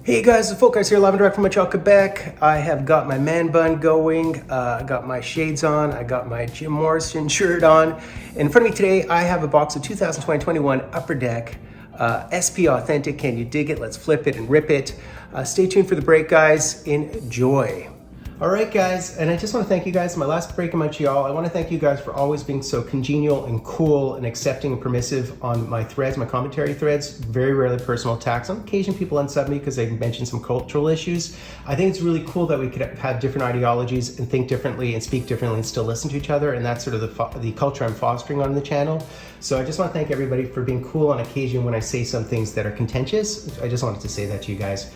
Hey guys, it's Folkars here, live and direct from Montreal, Quebec. I have got my man bun going, I got my shades on, I got my Jim Morrison shirt on. In front of me today, I have a box of 2020-21 Upper Deck SP Authentic. Can you dig it? Let's flip it and rip it. Stay tuned for the break, guys. Enjoy. All right, guys, and I just want to thank you guys. My last break in Montreal, I want to thank you guys for always being so congenial and cool and accepting and permissive on my threads, my commentary threads. Very rarely personal attacks. On occasion, people unsub me because they mentioned some cultural issues. I think it's really cool that we could have different ideologies and think differently and speak differently and still listen to each other, and that's sort of the culture I'm fostering on the channel. So I just want to thank everybody for being cool on occasion when I say some things that are contentious. I just wanted to say that to you guys.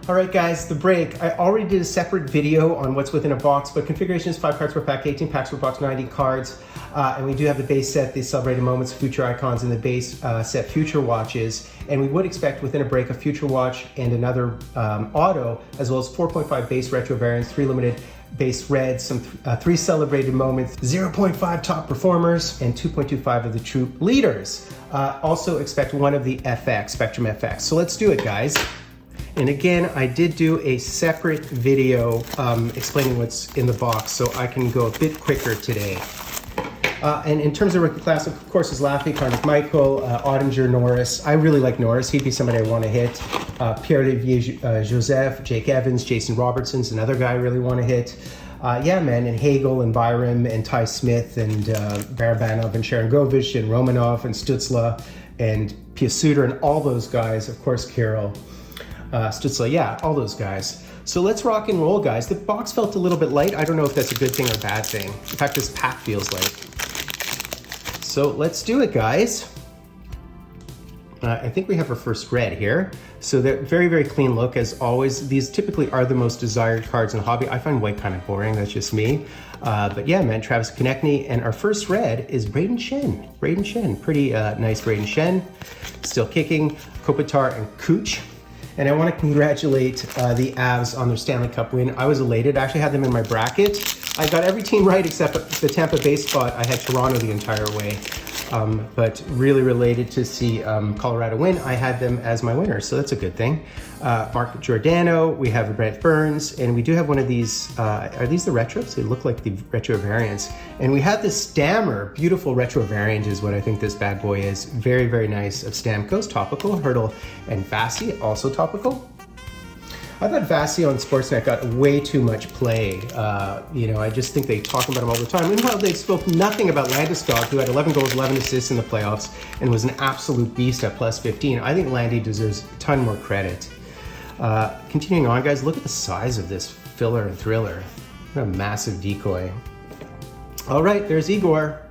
All right, guys, the break. I already did a separate video on what's within a box, but configuration is 5 cards per pack, 18 packs per box, 90 cards. And we do have the base set, the Celebrated Moments, Future Icons, and the base set Future Watches. And we would expect within a break a Future Watch and another auto, as well as 4.5 base retro variants, 3 limited base reds, some 3 Celebrated Moments, 0.5 top performers, and 2.25 of the true leaders. Also expect one of the FX, Spectrum FX. So let's do it, guys. And again, I did do a separate video explaining what's in the box, so I can go a bit quicker today. And in terms of rookie class, of course, is Laffy, Cardiff Michael, Ottinger, Norris. I really like Norris. He'd be somebody I want to hit. Pierre-Olivier Joseph, Jake Evans, Jason Robertson's another guy I really want to hit. Yeah, man, and Hagel and Byram and Ty Smith and Barabanov and Sharon Govich and Romanov and Stutzla and Piasuter and all those guys. Of course, Carroll. Stutzla, yeah, all those guys. So let's rock and roll, guys. The box felt a little bit light. I don't know if that's a good thing or a bad thing. In fact, this pack feels light. So let's do it, guys. I think we have our first red here. So they're very, very clean look, as always. These typically are the most desired cards in the hobby. I find white kind of boring, that's just me. But yeah, man, Travis Konechny. And our first red is Brayden Schenn. Brayden Schenn, pretty nice Brayden Schenn. Still kicking, Kopitar and Cooch. And I want to congratulate the Avs on their Stanley Cup win. I was elated. I actually had them in my bracket. I got every team right except the Tampa Bay spot. I had Toronto the entire way. But really related to see Colorado win. I had them as my winner, so that's a good thing. Mark Giordano, we have Brent Burns, and we do have one of these. Are these the retros? They look like the retro variants. And we have this Stammer, beautiful retro variant is what I think this bad boy is. Very, very nice of Stamkos, topical. Hurdle and Vasi, also topical. I thought Vasi on Sportsnet got way too much play. You know, I just think they talk about him all the time. Meanwhile, they spoke nothing about Landeskog, who had 11 goals, 11 assists in the playoffs, and was an absolute beast at plus 15. I think Landy deserves a ton more credit. Continuing on, guys, look at the size of this filler and thriller. What a massive decoy. All right, there's Igor.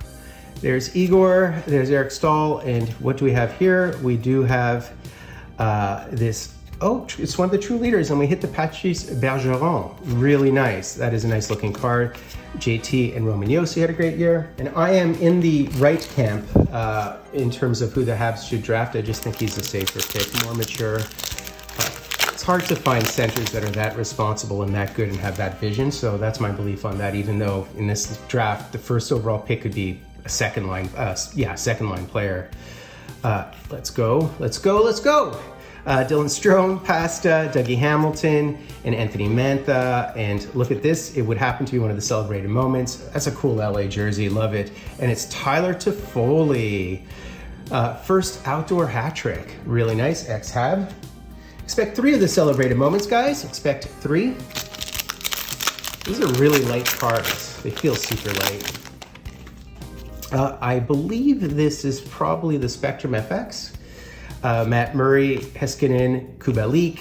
There's Igor, there's Eric Stahl, and what do we have here? We do have this. Oh, it's one of the true leaders, and we hit the Patrice Bergeron. Really nice. That is a nice looking card. JT and Roman Josi had a great year. And I am in the right camp in terms of who the Habs should draft. I just think he's a safer pick, more mature. It's hard to find centers that are that responsible and that good and have that vision. So that's my belief on that, even though in this draft, the first overall pick could be a second line player. Let's go, let's go, let's go. Dylan Strome, Pasta, Dougie Hamilton, and Anthony Mantha. And look at this. It would happen to be one of the Celebrated Moments. That's a cool LA jersey. Love it. And it's Tyler Toffoli. First outdoor hat trick. Really nice. Ex-Hab. Expect 3 of the Celebrated Moments, guys. Expect 3. These are really light cards. They feel super light. I believe this is probably the Spectrum FX. Matt Murray, Heiskanen, Kubalik,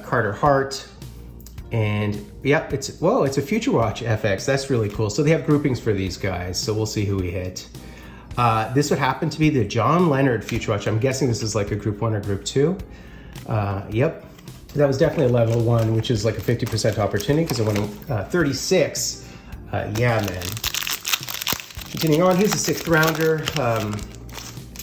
Carter Hart, and yeah, it's a Future Watch FX. That's really cool. So they have groupings for these guys, so we'll see who we hit. This would happen to be the John Leonard Future Watch. I'm guessing this is like a Group 1 or Group 2. Yep, that was definitely a level 1, which is like a 50% opportunity because it went 36. Yeah, man. Continuing on, here's a 6th rounder.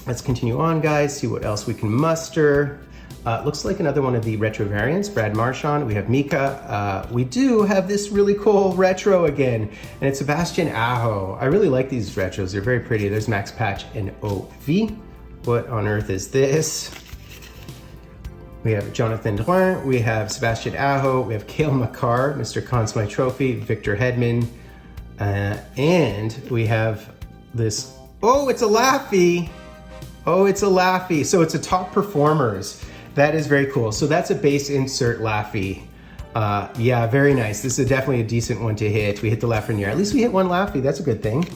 Let's continue on, guys, see what else we can muster. Looks like another one of the retro variants, Brad Marchand. We have Mika. We do have this really cool retro again, and it's Sebastian Aho. I really like these retros. They're very pretty. There's Max Patch and OV. What on earth is this? We have Jonathan Drouin, we have Sebastian Aho, we have Cale Makar, Mr. Conn Smythe Trophy, Victor Hedman, and we have this, oh, it's a Laffy. Oh, it's a Laffy. So it's a top performers. That is very cool. So that's a base insert Laffy. Yeah, very nice. This is definitely a decent one to hit. We hit the Lafreniere. At least we hit one Laffy. That's a good thing.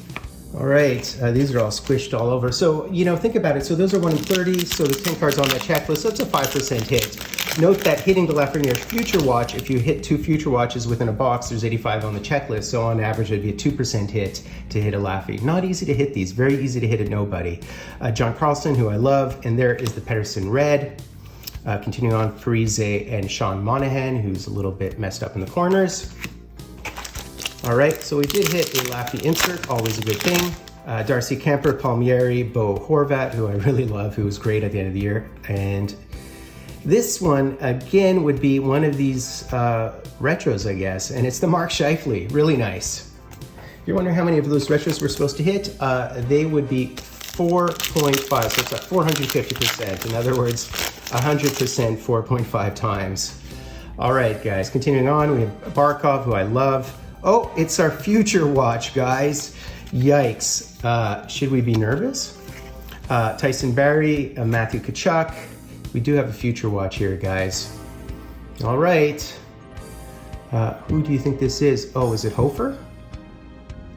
All right, these are all squished all over. So, you know, think about it. So those are 1 in 30, so there's 10 cards on that checklist, so it's a 5% hit. Note that hitting the Lafreniere Future Watch, if you hit 2 Future Watches within a box, there's 85 on the checklist, so on average it'd be a 2% hit to hit a Laffy. Not easy to hit these, very easy to hit a nobody. John Carlson, who I love, and there is the Pedersen Red. Continuing on, Parise and Sean Monahan, who's a little bit messed up in the corners. All right, so we did hit a Laffy insert, always a good thing. Darcy Kemper, Palmieri, Bo Horvat, who I really love, who was great at the end of the year. And this one, again, would be one of these retros, I guess, and it's the Mark Scheifele, really nice. If you're wondering how many of those retros we're supposed to hit, they would be 4.5, so it's at 450%. In other words, 100% 4.5 times. All right, guys, continuing on, we have Barkov, who I love. Oh, it's our Future Watch, guys. Yikes. Should we be nervous? Tyson Barrie, Matthew Tkachuk. We do have a Future Watch here, guys. All right. Who do you think this is? Oh, is it Hofer?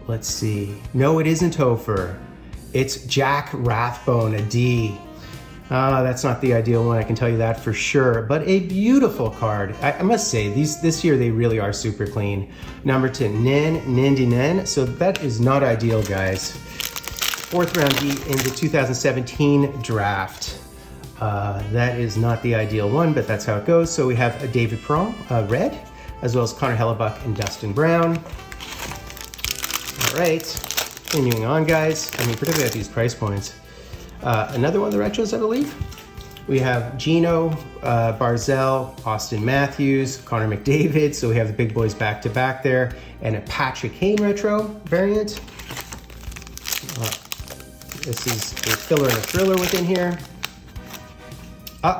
Let's see. No, it isn't Hofer. It's Jack Rathbone, a D. That's not the ideal one, I can tell you that for sure, but a beautiful card. I must say, this year they really are super clean. Number 10, Nandy Nen, so that is not ideal, guys. 4th round D in the 2017 draft. That is not the ideal one, but that's how it goes. So we have a David Perron, red, as well as Connor Hellebuck and Dustin Brown. All right, continuing on, guys. I mean, particularly at these price points. Another one of the retros, I believe. We have Gino, Barzell, Austin Matthews, Connor McDavid. So we have the big boys back to back there, and a Patrick Kane retro variant. This is a filler and a thriller within here.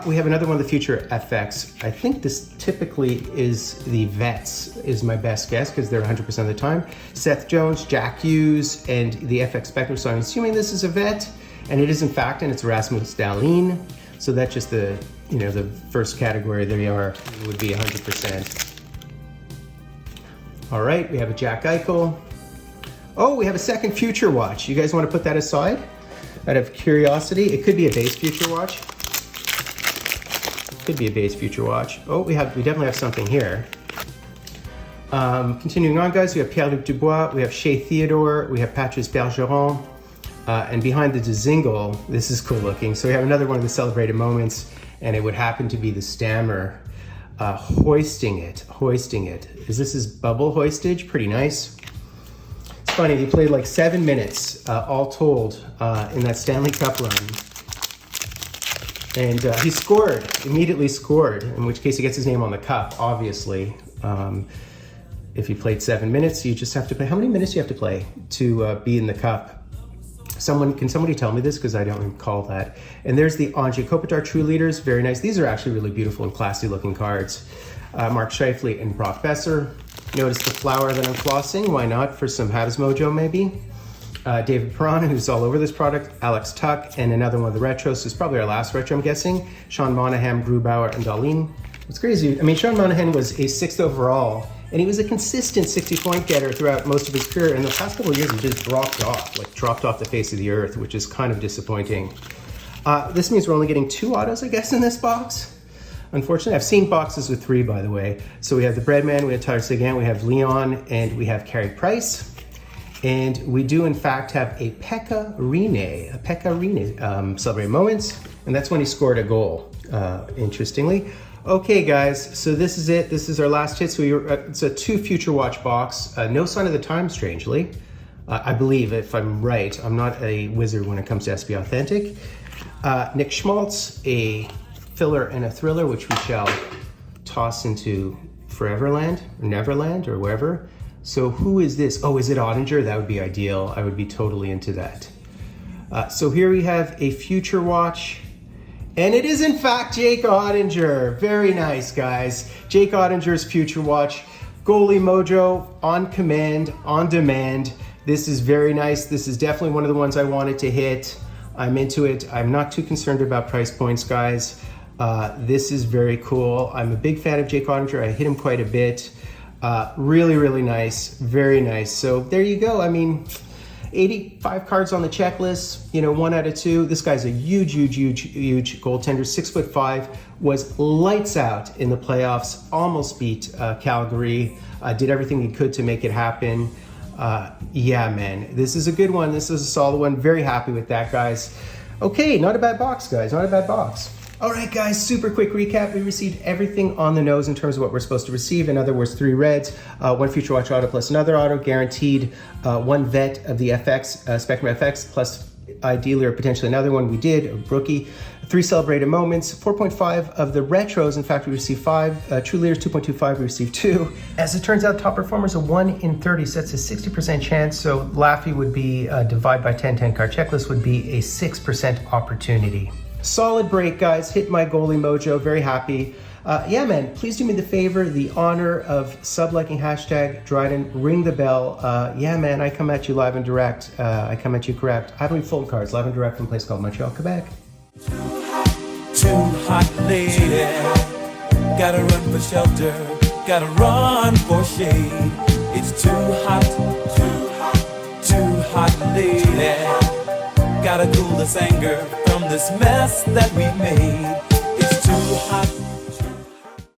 We have another one of the Future FX. I think this typically is the Vets, is my best guess, because they're 100% of the time. Seth Jones, Jack Hughes, and the FX Spectrum. So I'm assuming this is a Vet. And it is in fact, and it's Rasmus Dahlin. So that's just the, you know, the first category they are, would be 100%. All right, we have a Jack Eichel. Oh, we have a second Future Watch. You guys want to put that aside out of curiosity? It could be a base Future Watch. Could be a base Future Watch. Oh, we definitely have something here. Continuing on, guys, we have Pierre-Luc Dubois, we have Shea Theodore, we have Patrice Bergeron. And behind the Dzingel, this is cool looking. So we have another one of the celebrated moments, and it would happen to be the Stammer hoisting it. Is this his bubble hoistage? Pretty nice. It's funny, he played like 7 minutes, all told, in that Stanley Cup run. And he scored, immediately scored, in which case he gets his name on the cup, obviously. If he played 7 minutes, you just have to play. How many minutes do you have to play to be in the cup? Can somebody tell me this, because I don't recall that. And there's the Anze Kopitar True Leaders, very nice. These are actually really beautiful and classy looking cards. Mark Scheifele and Brock Besser. Notice the flower that I'm flossing, why not, for some Habs mojo maybe. David Perron, who's all over this product, Alex Tuck, and another one of the retros, who's probably our last retro, I'm guessing, Sean Monahan, Grubauer, and Dahlin. It's crazy. I mean, Sean Monahan was a 6th overall, and he was a consistent 60-point getter throughout most of his career. In the past couple of years, he just dropped off the face of the earth, which is kind of disappointing. This means we're only getting 2 autos, I guess, in this box. Unfortunately, I've seen boxes with 3, by the way. So we have the Breadman, we have Tyler Seguin, we have Leon, and we have Carey Price. And we do, in fact, have a Pekka Rinne celebrating moments, and that's when he scored a goal, interestingly. Okay, guys, so this is it. This is our last hit. So it's a 2 Future Watch box. No sign of the time, strangely. I believe, if I'm right. I'm not a wizard when it comes to SB Authentic. Nick Schmaltz, a filler and a thriller, which we shall toss into Foreverland, or Neverland, or wherever. So who is this? Oh, is it Ottinger? That would be ideal. I would be totally into that. So here we have a Future Watch, And it is in fact Jake Ottinger. Very nice, guys. Jake Ottinger's Future Watch. Goalie Mojo on command, on demand. This is very nice. This is definitely one of the ones I wanted to hit. I'm into it. I'm not too concerned about price points, guys. This is very cool. I'm a big fan of Jake Ottinger. I hit him quite a bit. Really, really nice. Very nice. So there you go. I mean, 85 cards on the checklist, you know, 1 out of 2. This guy's a huge goaltender, 6'5", was lights out in the playoffs, almost beat Calgary, did everything he could to make it happen. Yeah, man, this is a good one. This is a solid one. Very happy with that, guys. Okay, not a bad box, guys, not a bad box. All right, guys, super quick recap. We received everything on the nose in terms of what we're supposed to receive. In other words, 3 reds, 1 Future Watch auto plus another auto, guaranteed 1 vet of the FX, Spectrum FX, plus ideally or potentially another one. We did, a rookie, 3 celebrated moments, 4.5 of the retros. In fact, we received 5. True Leaders 2.25, we received 2. As it turns out, top performers, a 1 in 30, so that's a 60% chance. So Laffy would be divide by 10 card checklist would be a 6% opportunity. Solid break, guys. Hit my goalie mojo. Very happy. Yeah, man, please do me the favor, the honor of sub-liking hashtag Dryden. Ring the bell. Yeah, man, I come at you live and direct. I come at you correct. I don't need full cards. Live and direct from a place called Montreal, Quebec. Too hot lady. Gotta run for shelter. Gotta run for shade. It's too hot. Too hot lady. Gotta cool this anger from this mess that we made.